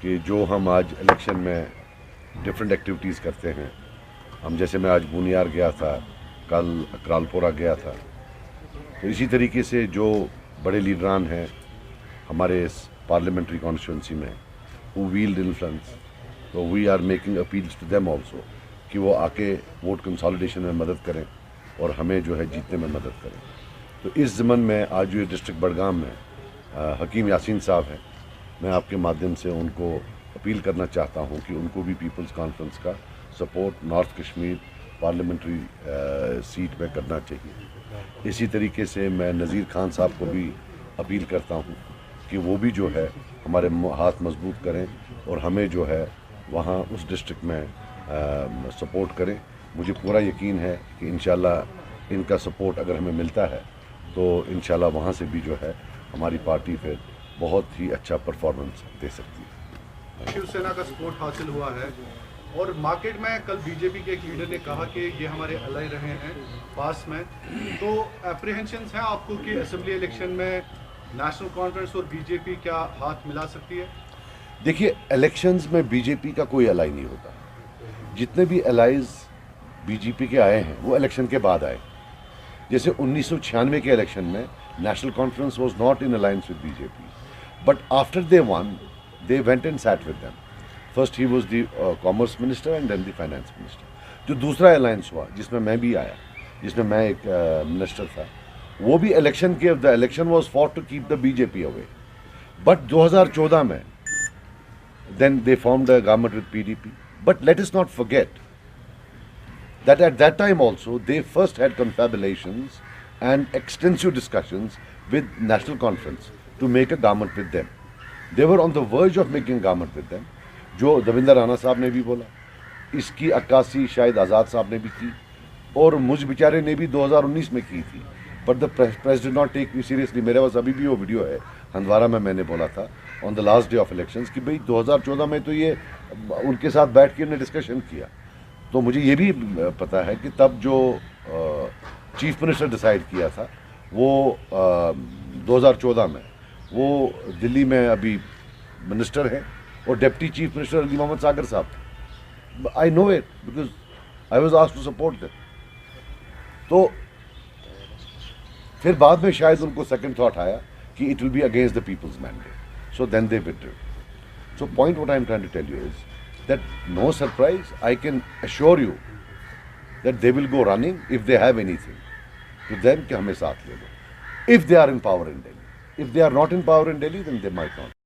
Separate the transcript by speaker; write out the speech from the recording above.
Speaker 1: کہ جو ہم آج الیکشن میں ڈفرینٹ ایکٹیویٹیز کرتے ہیں، ہم جیسے میں آج بونیار گیا تھا، کل اکرالپورہ گیا تھا، تو اسی طریقے سے جو بڑے لیڈران ہیں ہمارے اس پارلیمنٹری کانسٹیٹوئنسی میں who wield influence، تو we are making appeals to them also کہ وہ آ کے ووٹ کنسالیڈیشن میں مدد کریں اور ہمیں جو ہے جیتنے میں مدد کریں۔ تو اس ضمن میں آج جو ڈسٹرکٹ بڑگام میں حکیم یاسین صاحب ہیں، میں آپ کے مادھیم سے ان کو اپیل کرنا چاہتا ہوں کہ ان کو بھی پیپلز کانفرنس کا support north Kashmir parliamentary seat میں کرنا چاہیے۔ اسی طریقے سے میں نذیر خان صاحب کو بھی اپیل کرتا ہوں کہ وہ بھی جو ہے ہمارے ہاتھ مضبوط کریں اور ہمیں جو ہے وہاں اس ڈسٹرکٹ میں سپورٹ کریں۔ مجھے پورا یقین ہے کہ انشاءاللہ ان کا سپورٹ اگر ہمیں ملتا ہے تو انشاءاللہ وہاں سے بھی جو ہے ہماری پارٹی پھر بہت ہی اچھا پرفارمنس دے سکتی ہے۔
Speaker 2: شیو سینا کا سپورٹ حاصل ہوا ہے اور مارکیٹ میں کل بی جے پی کے ایک لیڈر نے کہا کہ یہ ہمارے الائی رہے ہیں پاس میں، تو اپریہنشنز ہیں آپ کو کہ اسمبلی الیکشن میں نیشنل کانفرنس اور بی جے پی کیا ہاتھ ملا سکتی ہے؟
Speaker 1: دیکھیے، الیکشنز میں بی جے پی کا کوئی الائی نہیں ہوتا۔ جتنے بھی الائز بی جے پی کے آئے ہیں وہ الیکشن کے بعد آئے۔ جیسے 1996 کے الیکشن میں National Conference was not in alliance with B J P, but after they won they went and sat with them. First he was the commerce minister and then the finance minister. جو دوسرا alliance ہوا جس میں بھی آیا، جس میں ایک منسٹر تھا، وہ بھی الیکشن کے the election was fought to keep the B J P away, but 2014 میں then they formed a government with PDP. But let us not forget that at that time also they first had confabulations and extensive discussions with National Conference to make a government with them. They were on the verge of making a government with them. جو دویندر رانا صاحب نے بھی بولا، اس کی عکاسی شاید آزاد صاحب نے بھی کی اور مجھ بیچارے نے بھی 2019 میں کی تھی، but the press did not take me seriously. میرے پاس ابھی بھی وہ ویڈیو ہے، ہندوارہ میں نے بولا تھا on the last day of elections کہ بھئی 2014 میں تو یہ ان کے ساتھ بیٹھ کے انہیں ڈسکشن کیا۔ تو مجھے یہ بھی پتا ہے کہ تب جو چیف منسٹر ڈیسائیڈ کیا تھا وہ 2014 میں، وہ دلی میں ابھی منسٹر ہیں اور deputy chief minister Ali Mohammad Sagar صاحب۔ I know it because I was asked to support them. تو پھر بعد میں شاید ان کو سیکنڈ تھاٹ آیا کہ it will be against the people's mandate, so then they withdrew. So point what I am trying to tell you is that no surprise, I can assure you that they will go running if they have anything to them کہ ہمیں ساتھ لے لو if they are in power in Delhi. If they are not in power in Delhi then they might not.